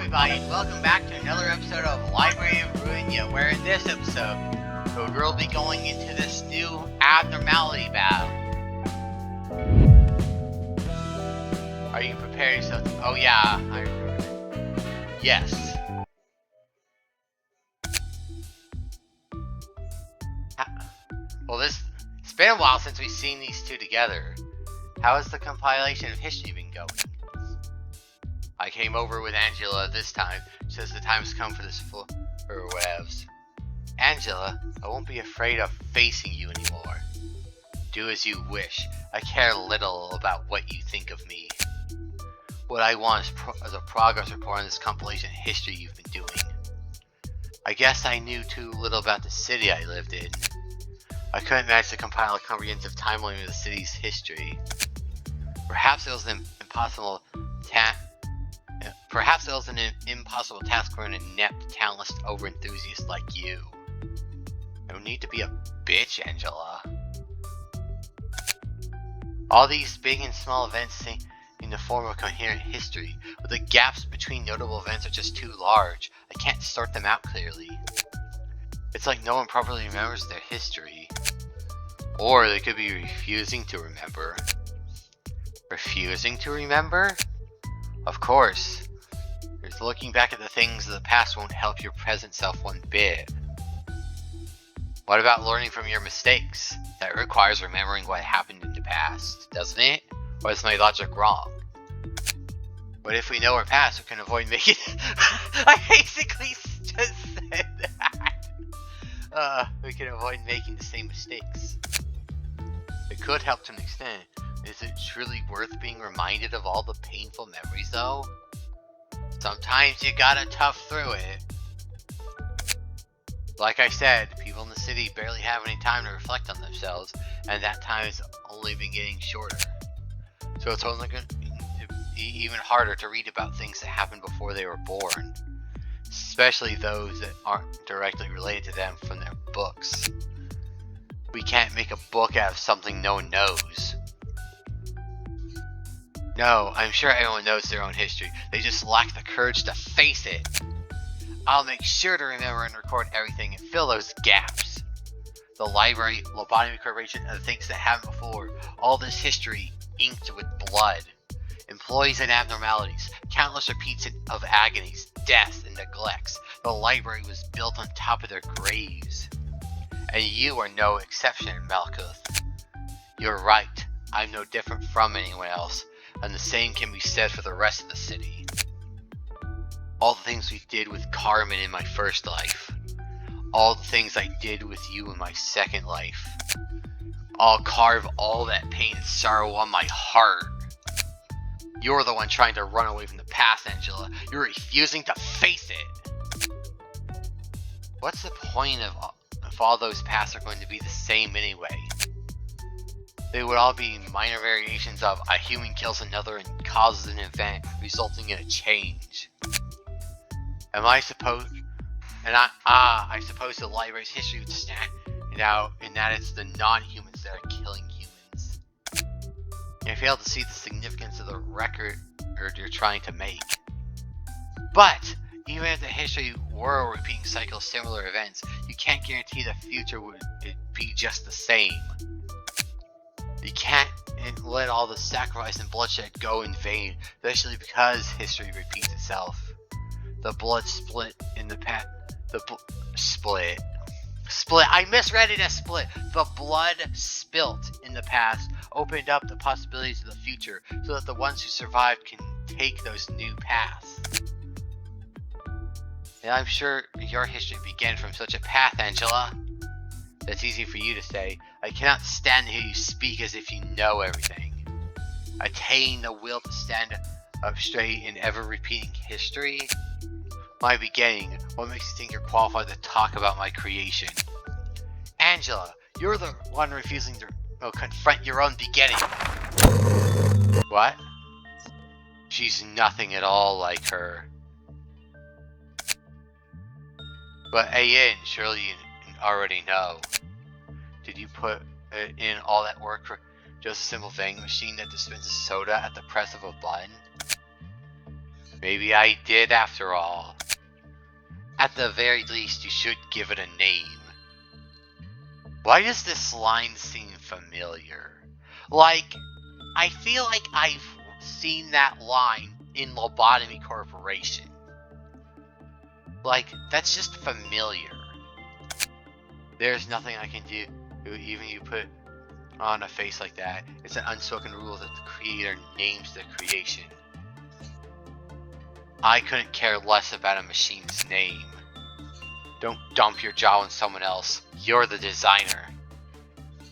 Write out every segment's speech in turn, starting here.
everybody, and welcome back to another episode of Library of Ruina, where in this episode, we'll be going into this new abnormality battle. Are you prepared yourself? Oh yeah, I remember. Yes. Well, it's been a while since we've seen these two together. How has the compilation of history been going? I came over with Angela this time. She says the time has come for this or whatevs. Angela, I won't be afraid of facing you anymore. Do as you wish. I care little about what you think of me. What I want is a progress report on this compilation of history you've been doing. I guess I knew too little about the city I lived in. I couldn't manage to compile a comprehensive timeline of the city's history. Perhaps it was an impossible task for an inept, talentless over-enthusiast like you. I don't need to be a bitch, Angela. All these big and small events seem to form a coherent history, but the gaps between notable events are just too large. I can't sort them out clearly. It's like no one properly remembers their history. Or they could be refusing to remember. Refusing to remember? Of course. Because looking back at the things of the past won't help your present self one bit. What about learning from your mistakes? That requires remembering what happened in the past, doesn't it? Or is my logic wrong? But if we know our past, we can avoid making... I basically just said that! We can avoid making the same mistakes. It could help to an extent. Is it truly worth being reminded of all the painful memories, though? Sometimes you gotta tough through it. Like I said, people in the city barely have any time to reflect on themselves, and that time has only been getting shorter. So it's only going to be even harder to read about things that happened before they were born. Especially those that aren't directly related to them from their books. We can't make a book out of something no one knows. No, I'm sure everyone knows their own history. They just lack the courage to face it. I'll make sure to remember and record everything and fill those gaps. The library, lobotomy corporation, and the things that happened before. All this history inked with blood. Employees and abnormalities. Countless repeats of agonies, deaths, and neglects. The library was built on top of their graves. And you are no exception, Malkuth. You're right. I'm no different from anyone else. And the same can be said for the rest of the city. All the things we did with Carmen in my first life. All the things I did with you in my second life. I'll carve all that pain and sorrow on my heart. You're the one trying to run away from the past, Angela. You're refusing to face it. What's the point of if all those pasts are going to be the same anyway? They would all be minor variations of a human kills another and causes an event, resulting in a change. I suppose the library's history would stand out in that it's the non-humans that are killing humans. I fail to see the significance of the record you're trying to make. But even if the history were a repeating cycle of similar events, you can't guarantee the future would be just the same. You can't let all the sacrifice and bloodshed go in vain, especially because history repeats itself. The blood split in the past. Split. I misread it as split. The blood spilt in the past opened up the possibilities of the future, so that the ones who survived can take those new paths. And I'm sure your history began from such a path, Angela. That's easy for you to say. I cannot stand to hear you speak as if you know everything. Attain the will to stand up straight in ever-repeating history? My beginning, what makes you think you're qualified to talk about my creation? Angela, you're the one refusing to confront your own beginning. What? She's nothing at all like her. But Ayin, surely you already know. Did you put in all that work for just a simple vending machine that dispenses soda at the press of a button? Maybe I did after all. At the very least, you should give it a name. Why does this line seem familiar? Like, I feel like I've seen that line in Lobotomy Corporation. Like, that's just familiar. There's nothing I can do. Even you put on a face like that. It's an unspoken rule that the creator names the creation. I couldn't care less about a machine's name. Don't dump your job on someone else. You're the designer.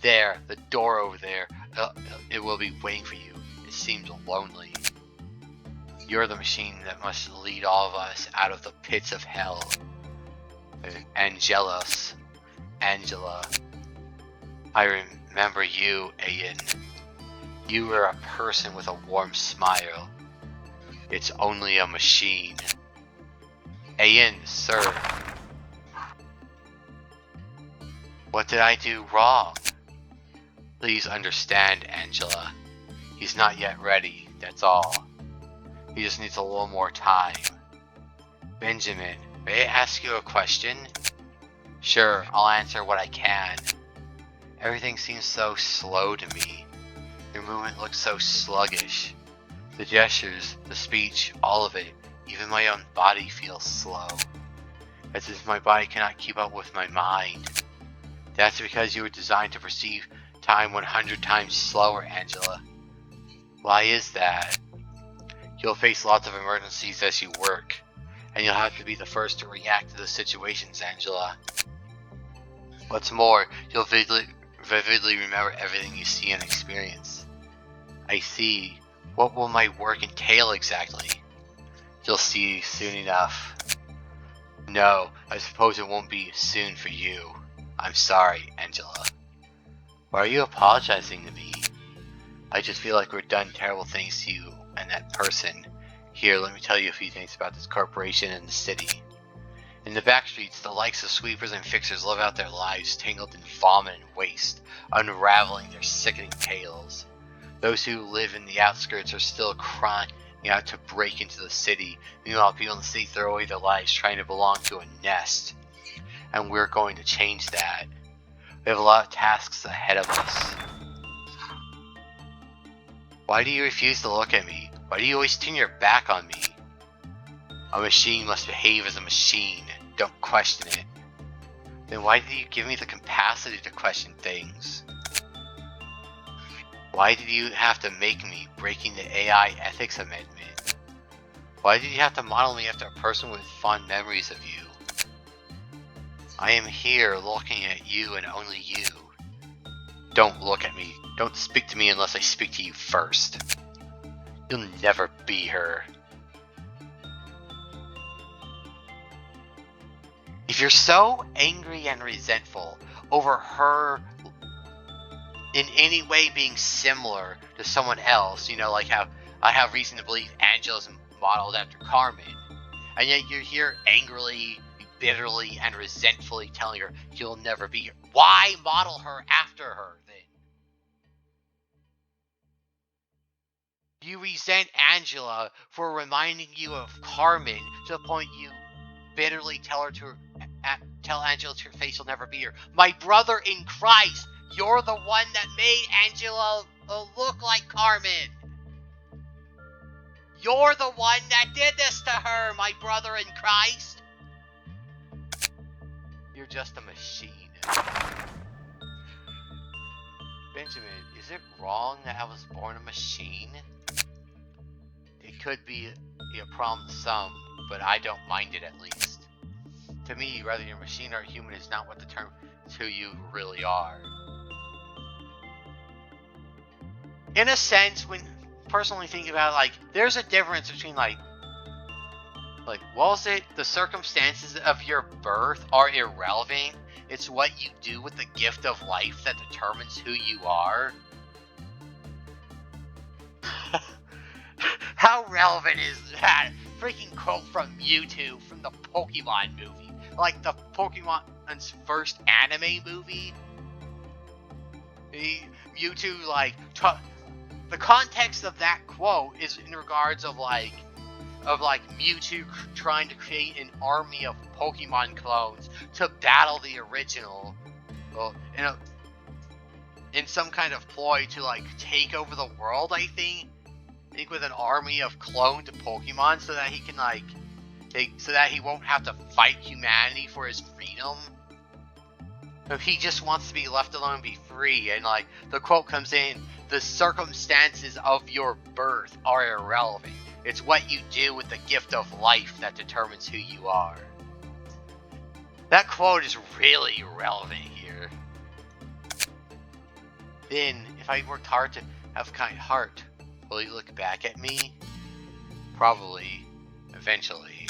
There, the door over there. It will be waiting for you. It seems lonely. You're the machine that must lead all of us out of the pits of hell. Angela. I remember you, Ian. You were a person with a warm smile. It's only a machine. Ian, sir. What did I do wrong? Please understand, Angela. He's not yet ready, that's all. He just needs a little more time. Benjamin, may I ask you a question? Sure, I'll answer what I can. Everything seems so slow to me. Your movement looks so sluggish. The gestures, the speech, all of it, even my own body feels slow. As if my body cannot keep up with my mind. That's because you were designed to perceive time 100 times slower, Angela. Why is that? You'll face lots of emergencies as you work, and you'll have to be the first to react to the situations, Angela. What's more, you'll vividly remember everything you see and experience. I see. What will my work entail exactly? You'll see soon enough. No, I suppose it won't be soon for you. I'm sorry, Angela. Why are you apologizing to me? I just feel like we've done terrible things to you and that person. Here, let me tell you a few things about this corporation and the city. In the back streets, the likes of sweepers and fixers live out their lives tangled in vomit and waste, unraveling their sickening tales. Those who live in the outskirts are still crying out to break into the city. Meanwhile, people in the city throw away their lives trying to belong to a nest. And we're going to change that. We have a lot of tasks ahead of us. Why do you refuse to look at me? Why do you always turn your back on me? A machine must behave as a machine. Don't question it. Then why did you give me the capacity to question things? Why did you have to make me, breaking the AI ethics amendment? Why did you have to model me after a person with fond memories of you? I am here looking at you and only you. Don't look at me. Don't speak to me unless I speak to you first. You'll never be her. If you're so angry and resentful over her in any way being similar to someone else, you know, like how I have reason to believe Angela's modeled after Carmen, and yet you're here angrily, bitterly, and resentfully telling her you'll never be here. Why model her after her then? You resent Angela for reminding you of Carmen to the point you bitterly tell Angela to her face you'll never be here. My brother in Christ, you're the one that made Angela look like Carmen. You're the one that did this to her, my brother in Christ. You're just a machine. Benjamin, is it wrong that I was born a machine? It could be a problem to some, but I don't mind it at least. To me, whether you're a machine or a human is not what determines who you really are. In a sense, when personally thinking about it, like, there's a difference between like, what was it? The circumstances of your birth are irrelevant. It's what you do with the gift of life that determines who you are. How relevant is that freaking quote from Mewtwo from the Pokemon movie? Like the Pokemon's first anime movie? Mewtwo, like, the context of that quote is in regards of, like, of like Mewtwo trying to create an army of Pokemon clones to battle the original. Well, in some kind of ploy to like take over the world, I think with an army of cloned Pokemon, so that he can like, so that he won't have to fight humanity for his freedom. So he just wants to be left alone and be free. And like the quote comes in, "The circumstances of your birth are irrelevant. It's what you do with the gift of life that determines who you are." That quote is really relevant here. Then, if I worked hard to have a kind heart, will you look back at me? Probably. Eventually.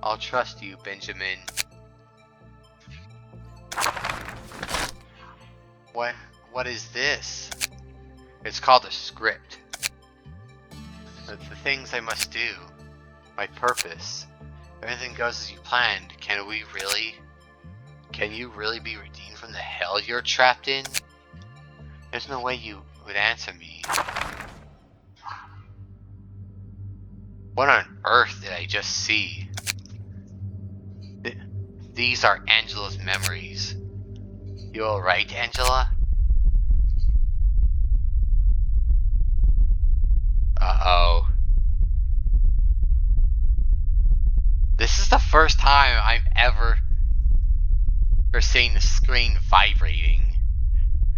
I'll trust you, Benjamin. What is this? It's called a script. The things I must do. My purpose. Everything goes as you planned. Can you really be redeemed from the hell you're trapped in? There's no way you would answer me. What on earth did I just see? These are Angela's memories. You alright, Angela? Uh-oh. This is the first time I've ever seen the screen vibrating.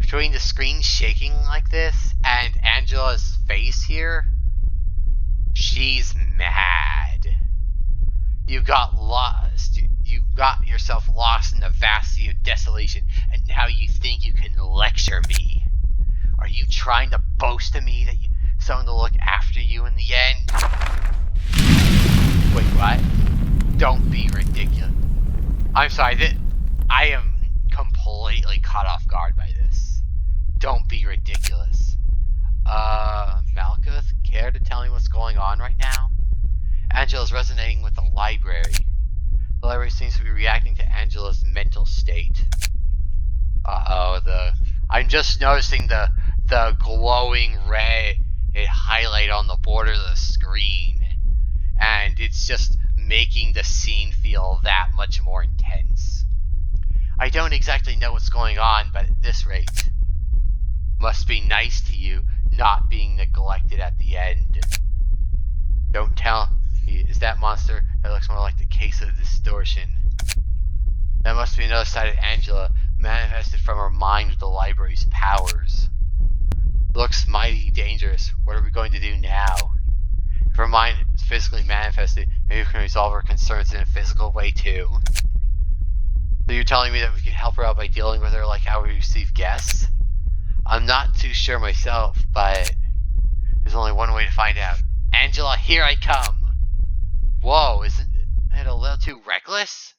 Showing the screen shaking like this, and Angela's face here, she's mad. You got lost. You got yourself lost in the vastity of desolation, and now you think you can lecture me. Are you trying to boast to me that someone will look after you in the end? Wait, what? Don't be ridiculous. I'm sorry, I am completely caught off guard by this. Don't be ridiculous. Malkuth, care to tell me what's going on right now? Angela's resonating with the library. The library seems to be reacting to Angela's mental state. I'm just noticing the glowing red highlight on the border of the screen. And it's just making the scene feel that much more intense. I don't exactly know what's going on, but at this rate, must be nice to you not being neglected at the end. Don't tell. Is that monster? That looks more like the case of distortion. That must be another side of Angela, manifested from her mind with the library's powers. Looks mighty dangerous. What are we going to do now? If her mind is physically manifested, maybe we can resolve her concerns in a physical way too. So you're telling me that we can help her out by dealing with her like how we receive guests? I'm not too sure myself, but there's only one way to find out. Angela, here I come! Whoa, isn't it a little too reckless?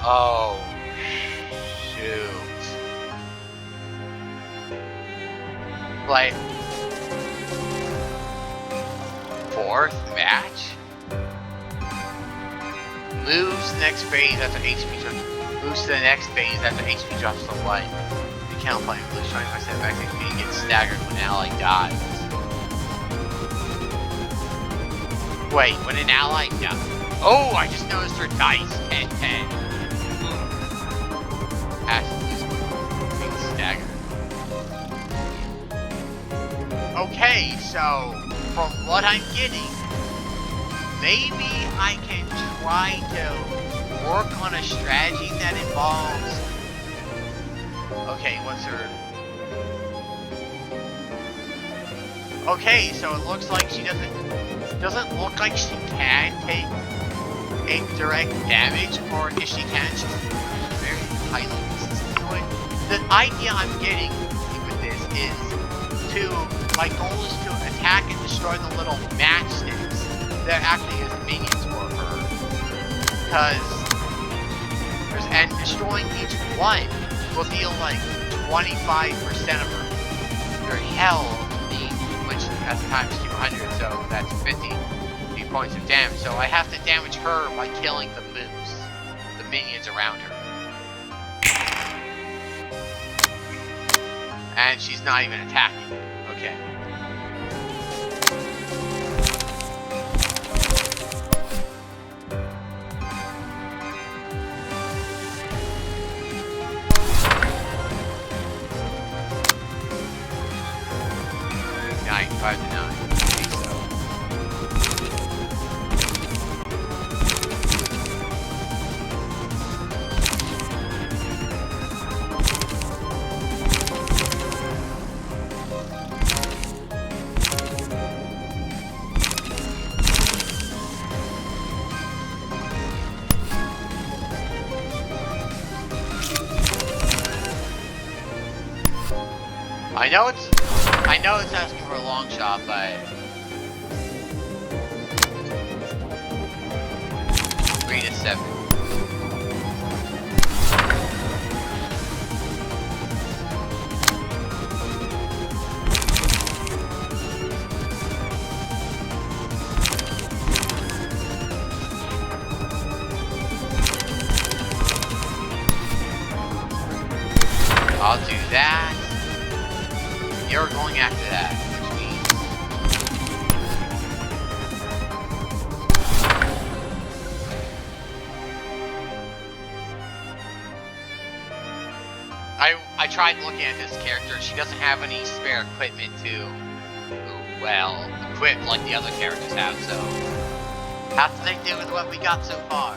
Oh, shoot. Like, fourth match? Moves next phase after HP drops. Moves to the next phase after HP drops the light. You can't play with trying to set back HP and get staggered when an ally dies. Wait, when an ally dies? Oh, I just noticed her dice 10-10. Being staggered. Okay, so from what I'm getting, maybe I can try to work on a strategy that involves... Okay, what's her... Okay, so it looks like she doesn't look like she can take a direct damage, or if she can, she's very highly resistant to it. The idea I'm getting with this is my goal is to attack and destroy the little matchsticks that actually is minions for her. And destroying each one will deal like 25% of her health, which at the time is 200, so that's 50 points of damage. So I have to damage her by killing the minions around her. And she's not even attacking. Okay. Nine, 5 to 9. I know it's asking for a long shot, but 3 to 7. I'll do that. You're going after that, which means I tried looking at this character. She doesn't have any spare equipment to, well, equip like the other characters have, so how do they do with what we got so far?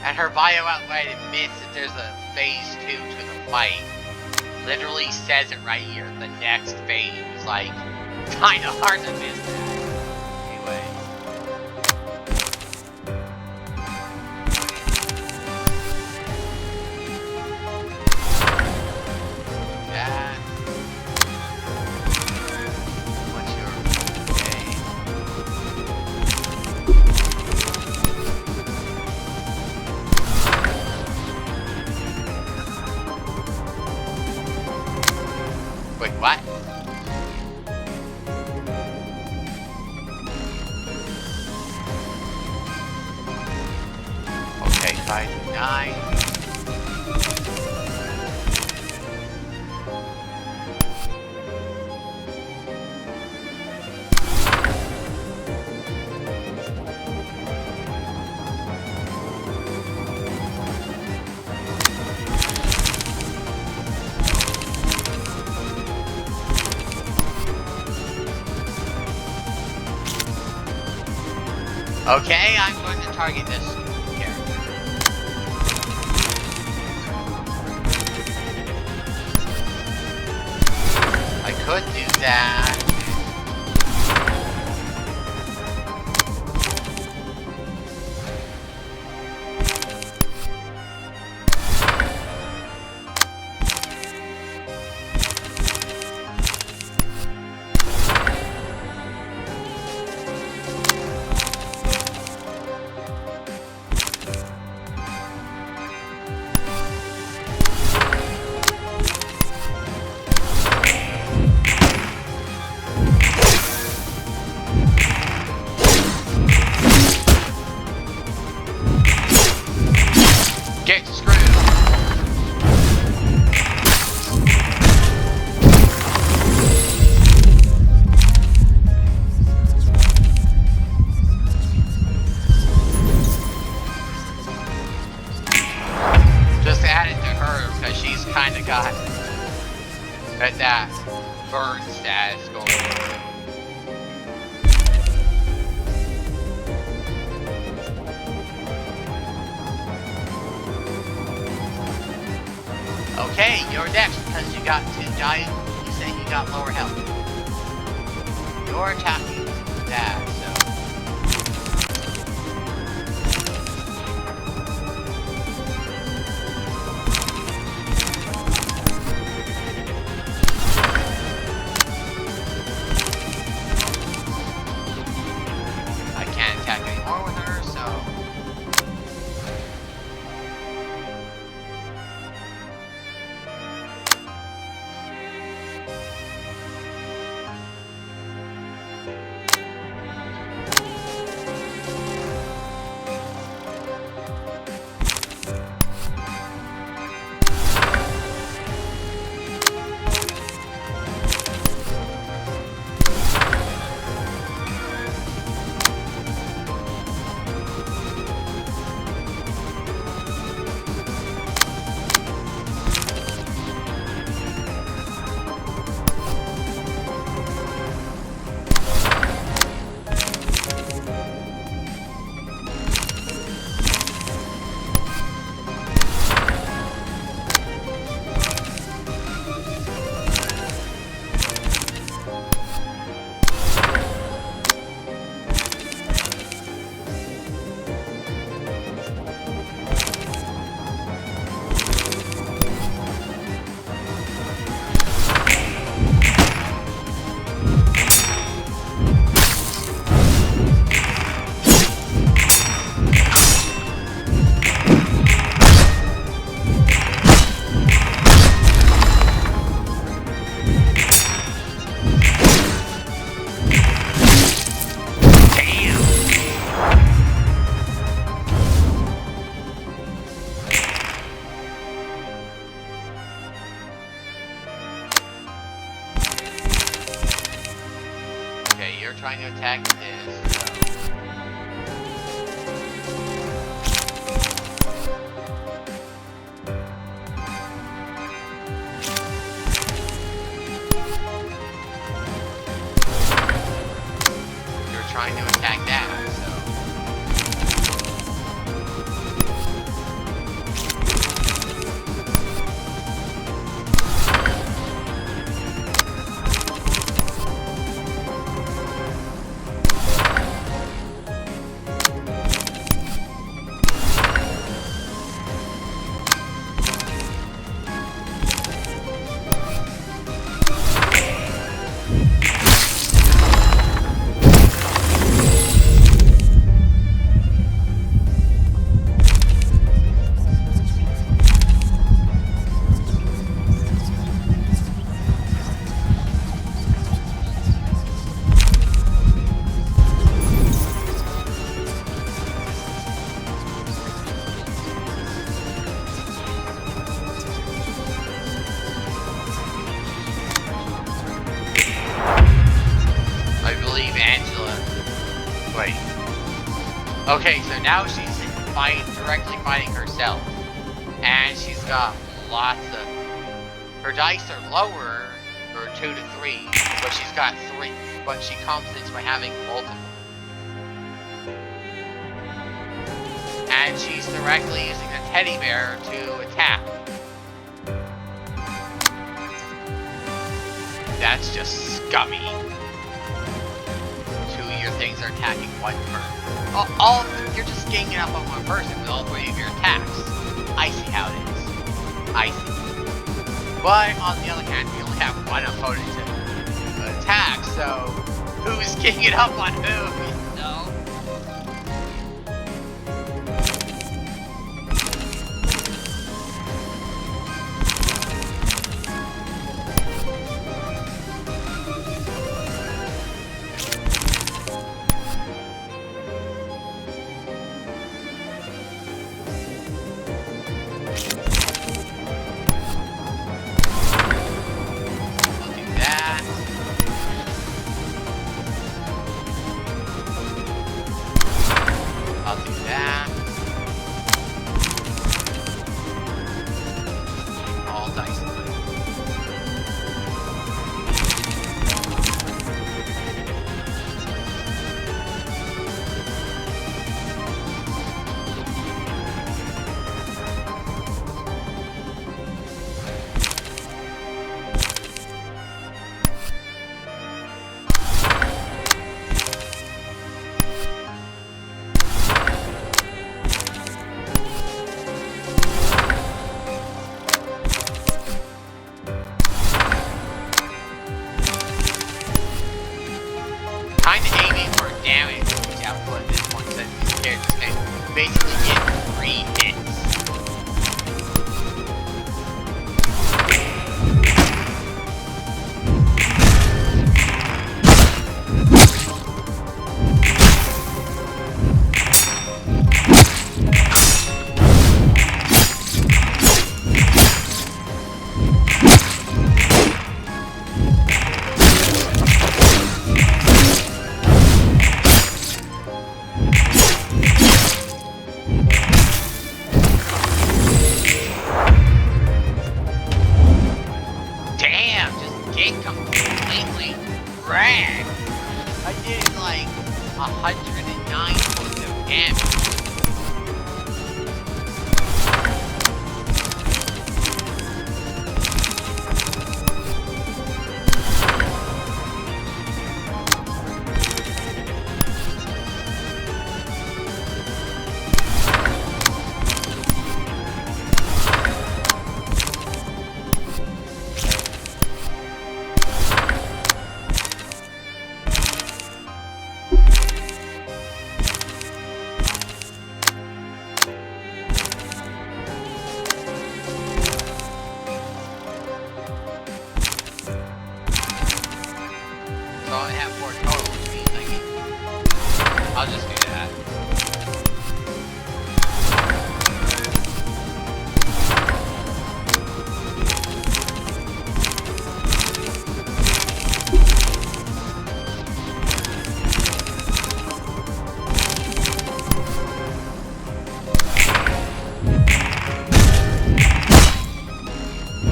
And her bio outline admits that there's a phase 2 to the fight. Literally says it right here. The next phase. Like, kinda hard to miss that. Anyway. That. What's your name? Wait, what? Okay, 5 to 9. Okay, I'm going to target this character. I could do that. add it to her because she's kind of got that burn status going on. Okay, you're next because you got two giant. You say you got lower health. You're attacking that, so. I can't attack anymore with her, so. Trying to attack this. You're trying to attack that, so. Okay, so now she's directly fighting herself. And she's got lots of... Her dice are lower, or 2 to 3, but she's got 3. But she compensates by having multiple. And she's directly using a teddy bear to attack. That's just scummy. 2 of your things are attacking one person. You're just ganging up on one person with all 3 of your attacks. I see how it is. I see. But on the other hand, we only have one opponent to attack, so who's ganging up on who? You know? characters can basically get 3 hits. Completely wrecked. I did like 109 points of damage. So I have 4 total, which means I can... I'll just do that.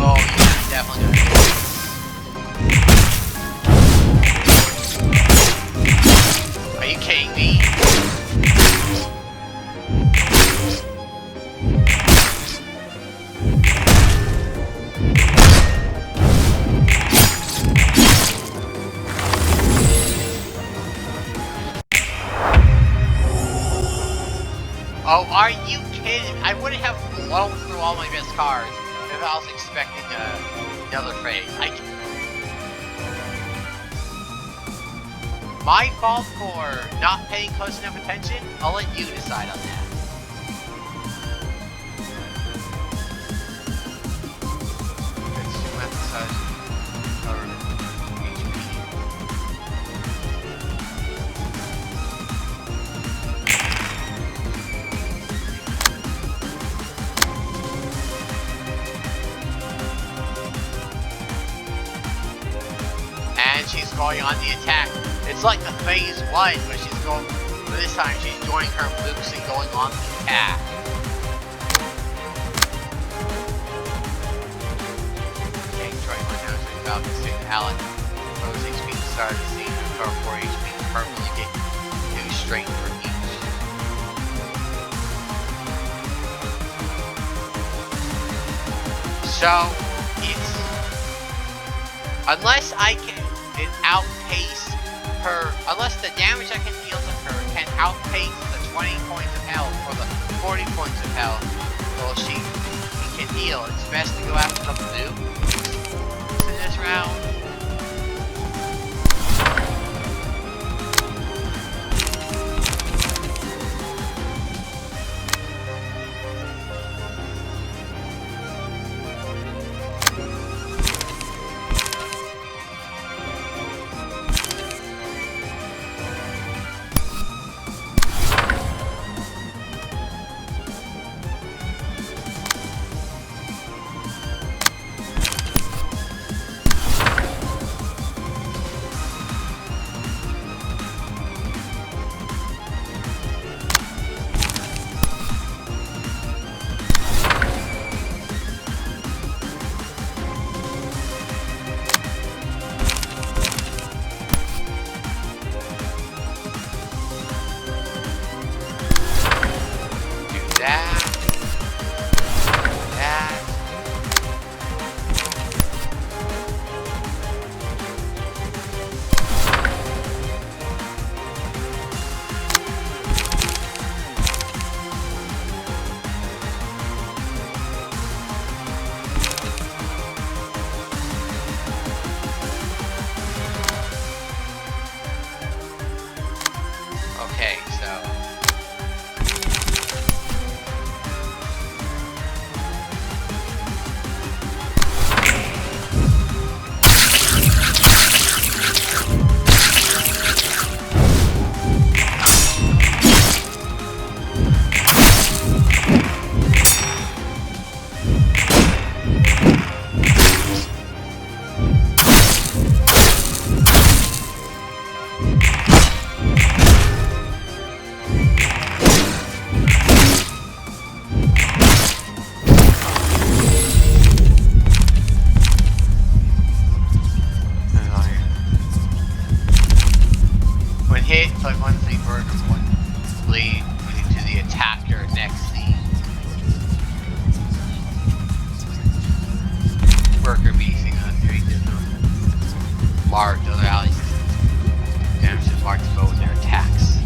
Oh yeah, definitely gonna do it. Are you kidding me? Oh, are you kidding? I wouldn't have blown through all my best cards if I was expecting another phase. My fault for not paying close enough attention? I'll let you decide on that. Consume emphasize and she's going on the attack. It's like the phase 1 where she's going, but this time she's joining her Malkuth and going on the attack. Okay, trying to now to about the same Alec. Rose HP to start the scene, recover 4 HP, permanently get 2 strength for each. So, it's... unless I can outpace her, unless the damage I can deal to her can outpace the 20 points of health or the 40 points of health, well, she can deal. It's best to go after the blue in this round. So I want to say bird one lead to the attacker next scene. Worker beasting on the street marked other alleys. Damage to mark the bow with their attacks.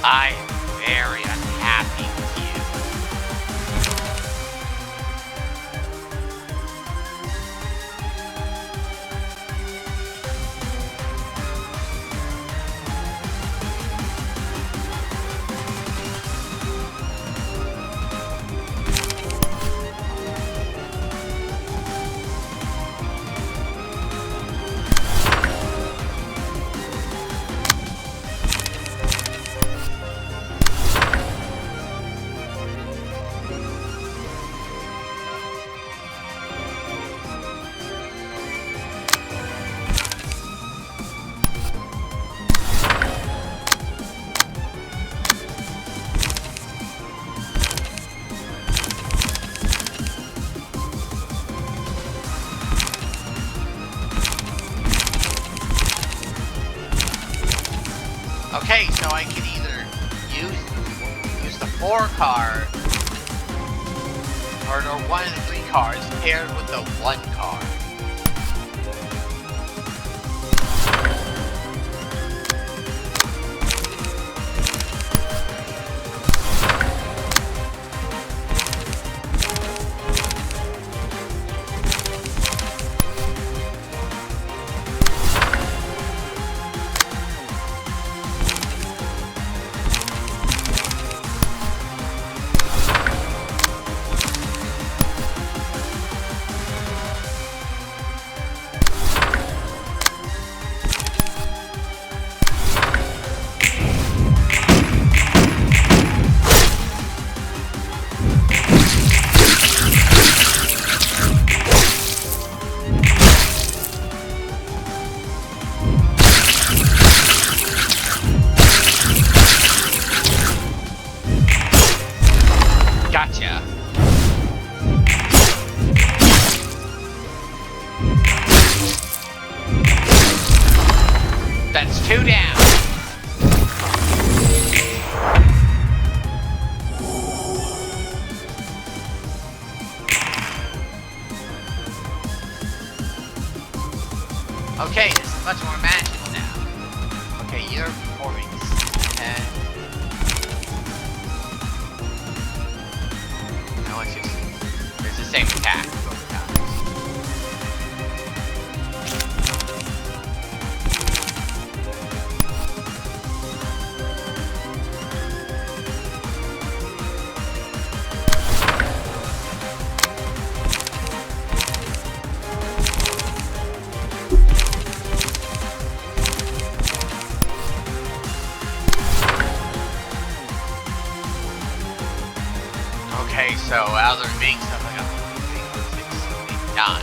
I am very unhappy with you. Okay, so I can either use the 4 card or one of the 3 cards paired with the 1 card. Gotcha. That's 2 down. Okay, this is much more manageable now. Okay, you're performing 10. No, it's the same attack both times. Okay, so out of the remaining stuff, I got 1, 2, 3, 4, 5, 6, 7, 8, 9.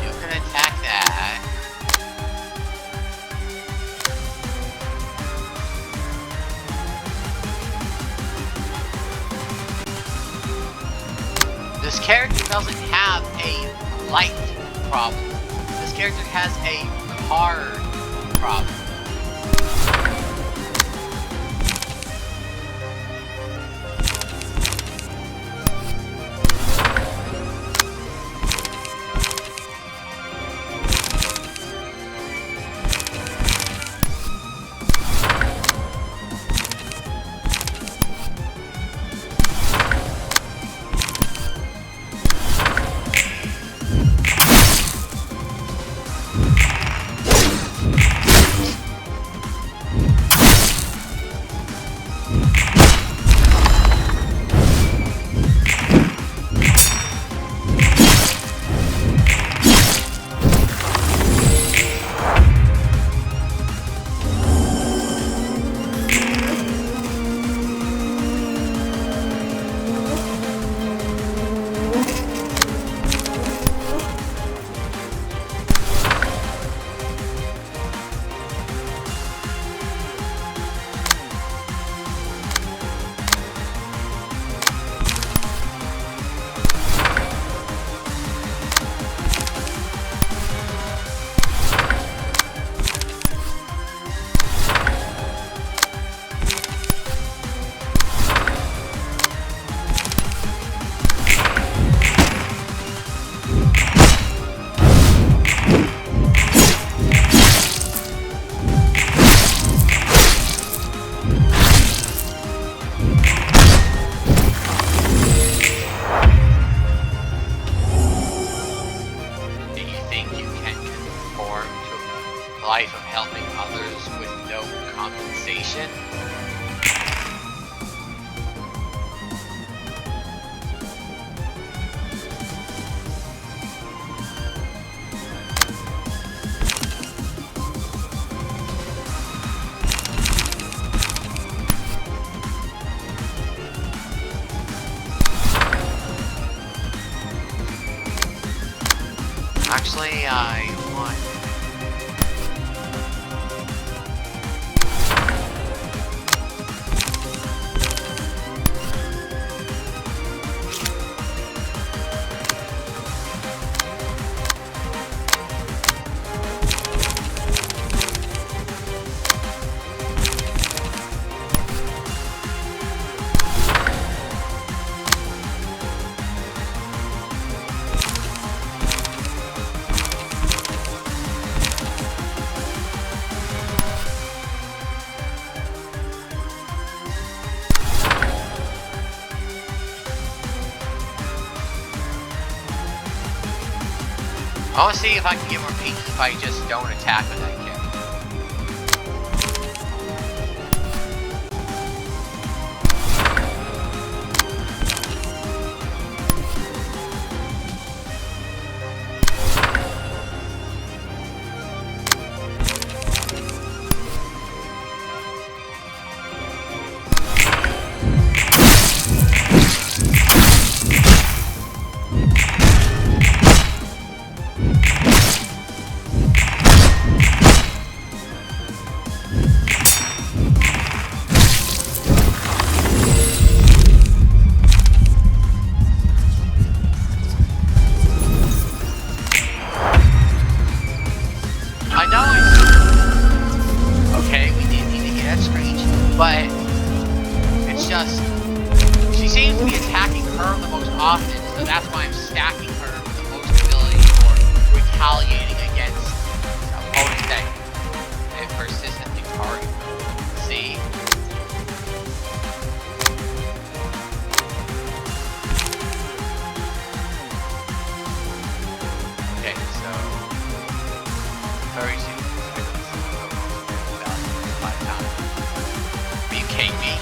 You can attack that. This character doesn't have a light problem. This character has a hard problem. life of helping others with no compensation. Actually, I want... I want to see if I can get more peace if I just don't attack with that kick. But it's just, she seems to be attacking her the most often, so that's why I'm stacking her with the most ability for retaliating against opponents that persistently target. See? Okay, so very soon. Are you kidding me?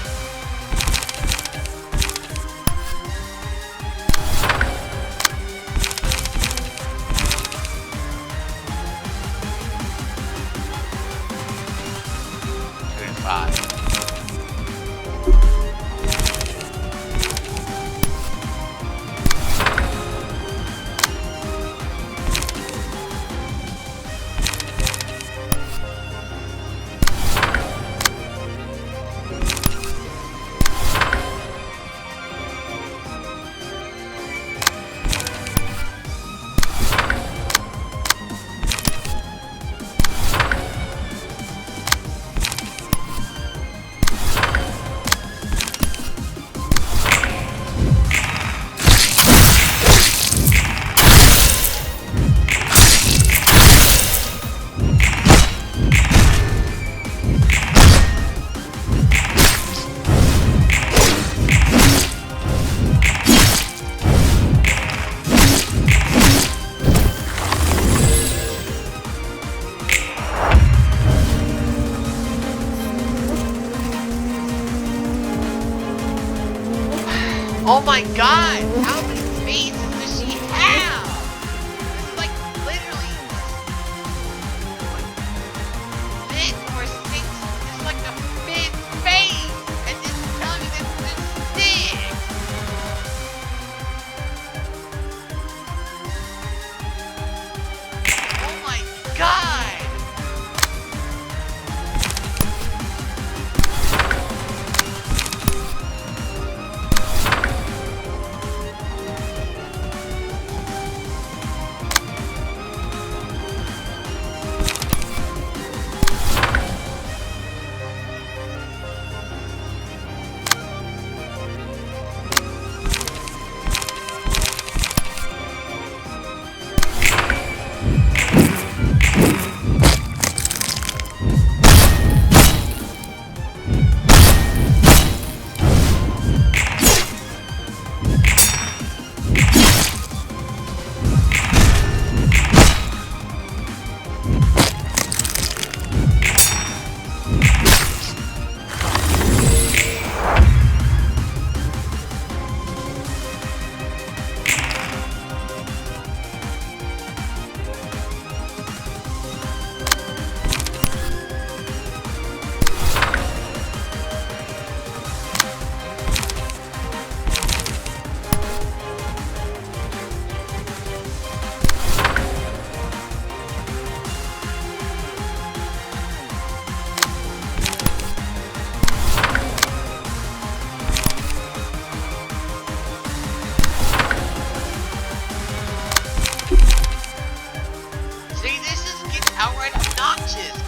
Oh my god! How many phases does she have? It's like literally fifth or sixth. It's like the fifth phase, and this is telling me this is six. Oh my god!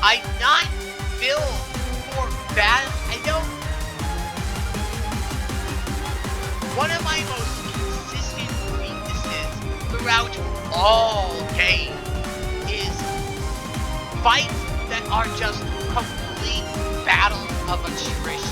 I'm not built for battle. I don't. One of my most consistent weaknesses throughout all games is fights that are just complete battles of attrition.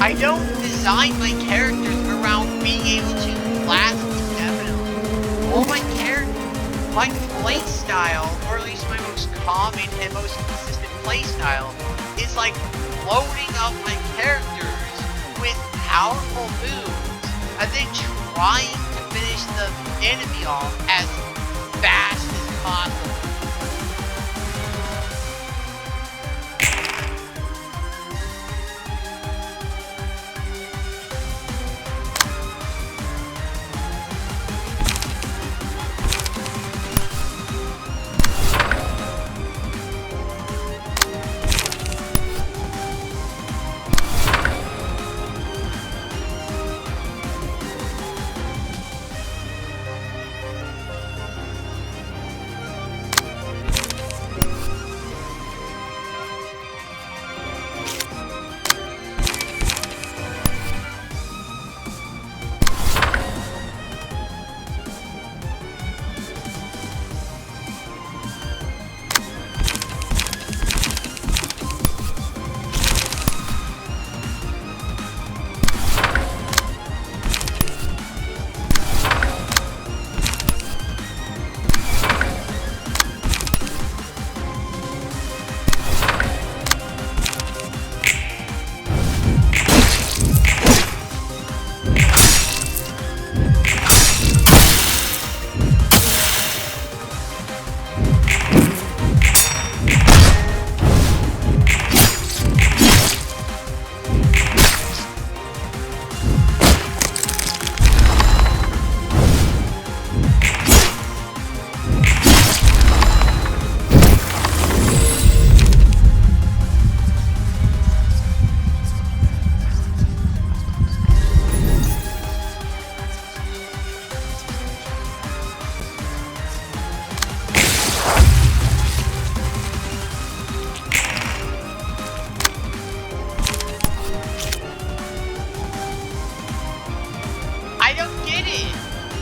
I don't design my characters around being able to last indefinitely. All my play style, or at least my most common and most consistent play style, is like loading up my characters with powerful moves and then trying to finish the enemy off as fast as possible.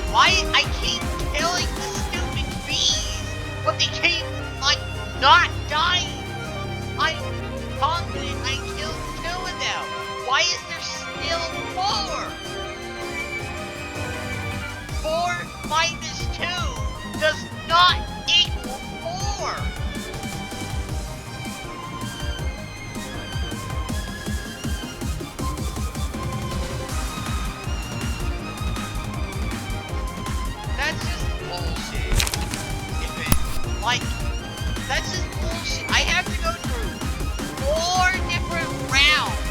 Why I keep killing the stupid bees, but they keep, like, not dying? I'm confident I killed 2 of them. Why is there still 4? 4 minus 2 does not equal 4. That's just bullshit. That's just bullshit. I have to go through 4 different rounds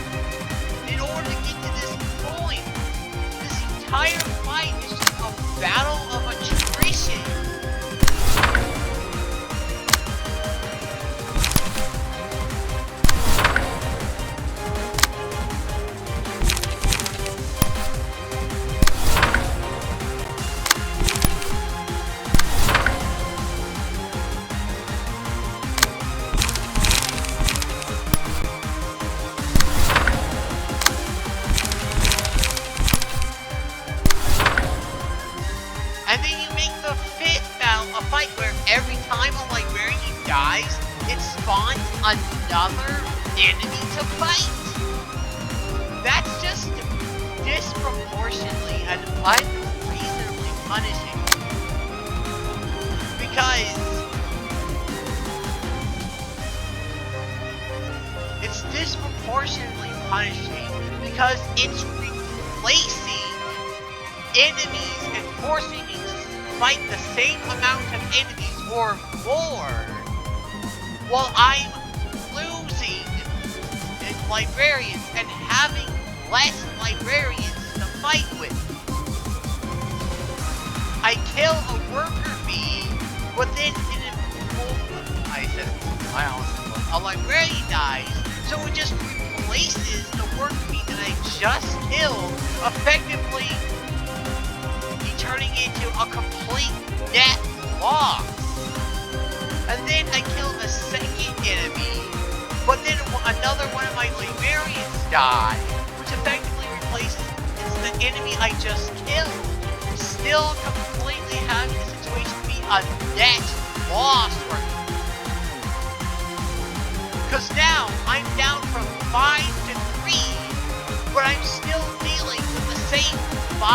in order to get to this point. This entire fight is just a battle of attrition. And then you make the 5th battle a fight where every time a librarian dies, it spawns another enemy to fight. That's just disproportionately and unreasonably punishing. Because disproportionately punishing because it's replacing enemies and forcing me to fight the same amount of enemies or more while I'm losing in librarians and having less librarians to fight with. I kill a worker bee, but then a librarian dies, so it just replaces the worker bee that I just killed, effectively turning into a complete net loss. And then I kill a second enemy, but then another one of my librarians die, which effectively replaces the enemy I just killed. Still completely having the situation be a net loss for me. Because now I'm down from 5 to 3, but I'm still dealing with the same 5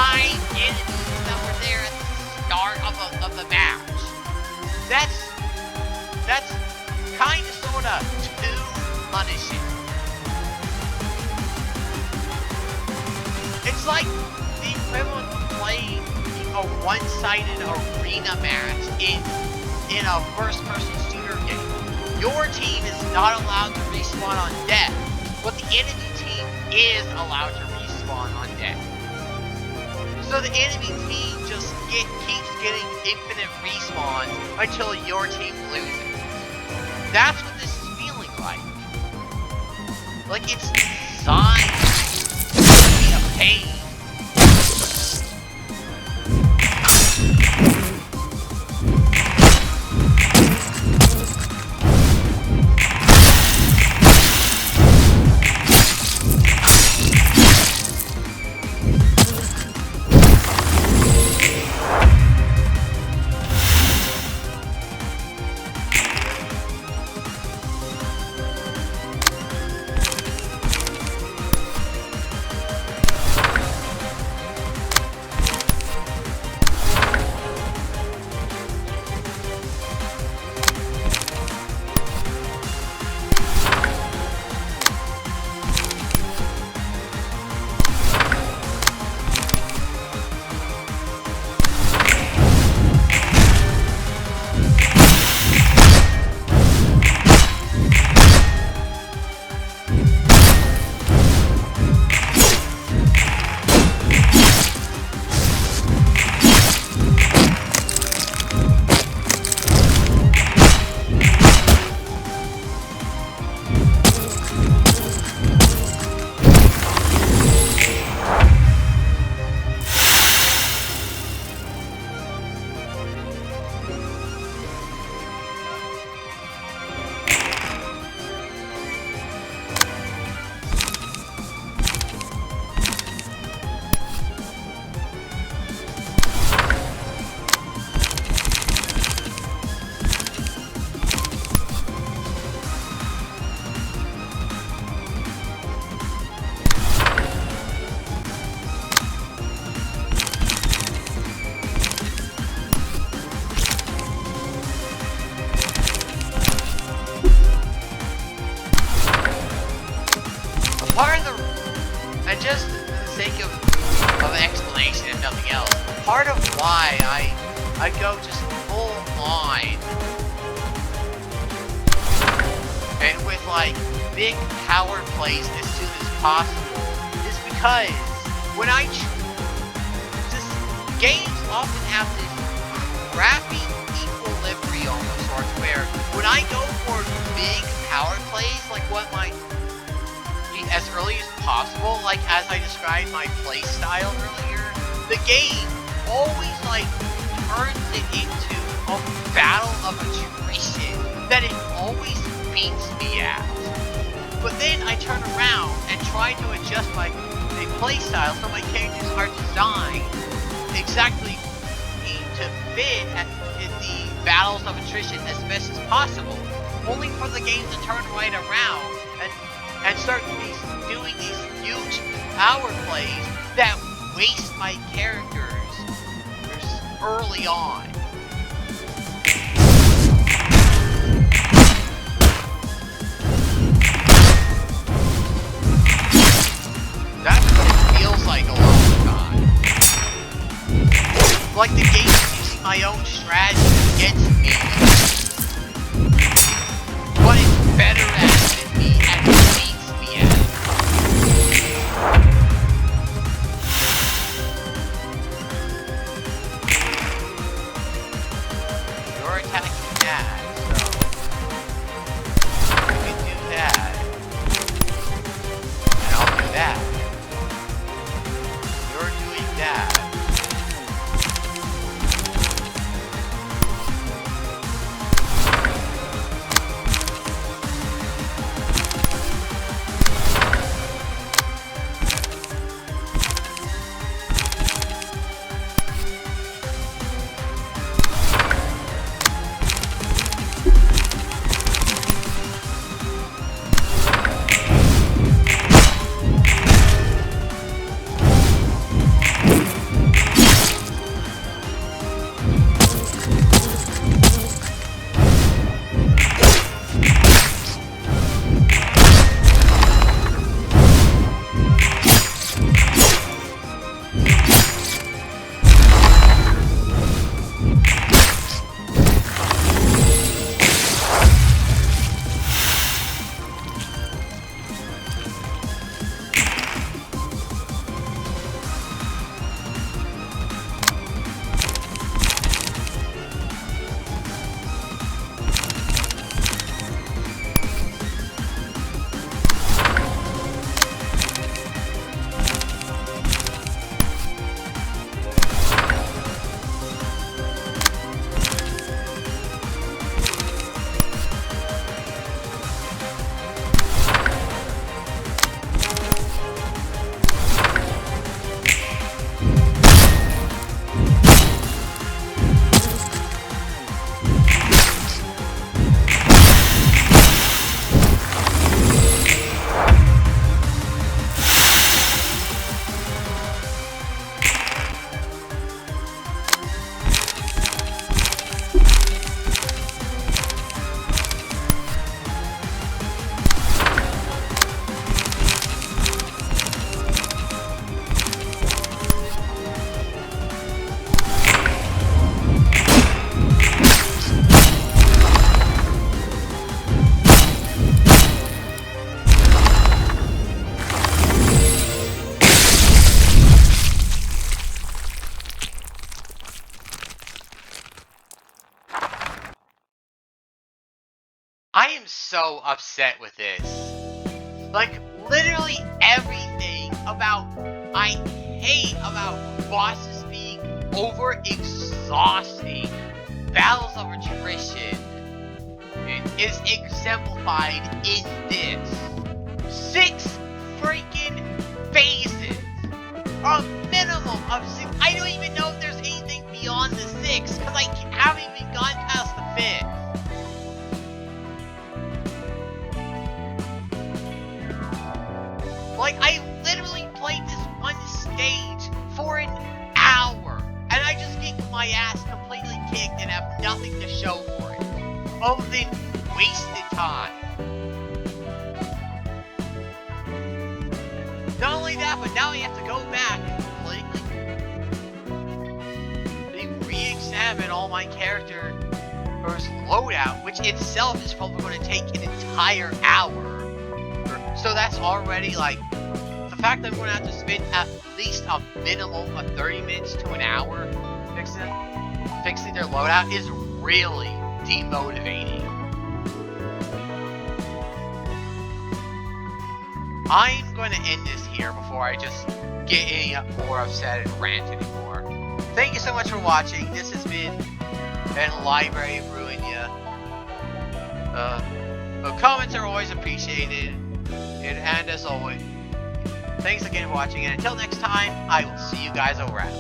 enemies that were there at the start of the match. That's kind of sort of too punishing. It's like the equivalent of playing a one-sided arena match in a first-person shooter game. Your team is not allowed to respawn on death, but the enemy team is allowed to respawn on death. So the enemy team just keeps getting infinite respawns until your team loses. That's what this is feeling like. Like it's designed to be a pain. Just for the sake of explanation and nothing else, part of why I go just full on and with like big power plays as soon as possible is because when just games often have this crappy equilibrium of sorts where when I go for big power plays like what my as early as possible, like as I described my play style earlier, the game always like turns it into a battle of attrition that it always beats me at. But then I turn around and try to adjust my play style so my characters are designed exactly to fit in the battles of attrition as best as possible, only for the game to turn right around and start doing these huge power plays that waste my characters early on. I am so upset with this. Like, literally everything about I hate about bosses being over-exhausting, battles of attrition, is exemplified in this. 6 freaking phases! A minimum of 6. I don't even know if there's anything beyond the 6, because I haven't even gone past the 5th. Like, I literally played this one stage for an hour, and I just get my ass completely kicked and have nothing to show for it, other than wasted time. Not only that, but now I have to go back and completely re-examine all my character's loadout, which itself is probably going to take an entire hour. So that's already, like, the fact that I'm going to have to spend at least a minimum of 30 minutes to an hour fixing their loadout is really demotivating. I'm going to end this here before I just get any more upset and rant anymore. Thank you so much for watching. This has been Library of Ruina. Comments are always appreciated. And as always, thanks again for watching, and until next time, I will see you guys around.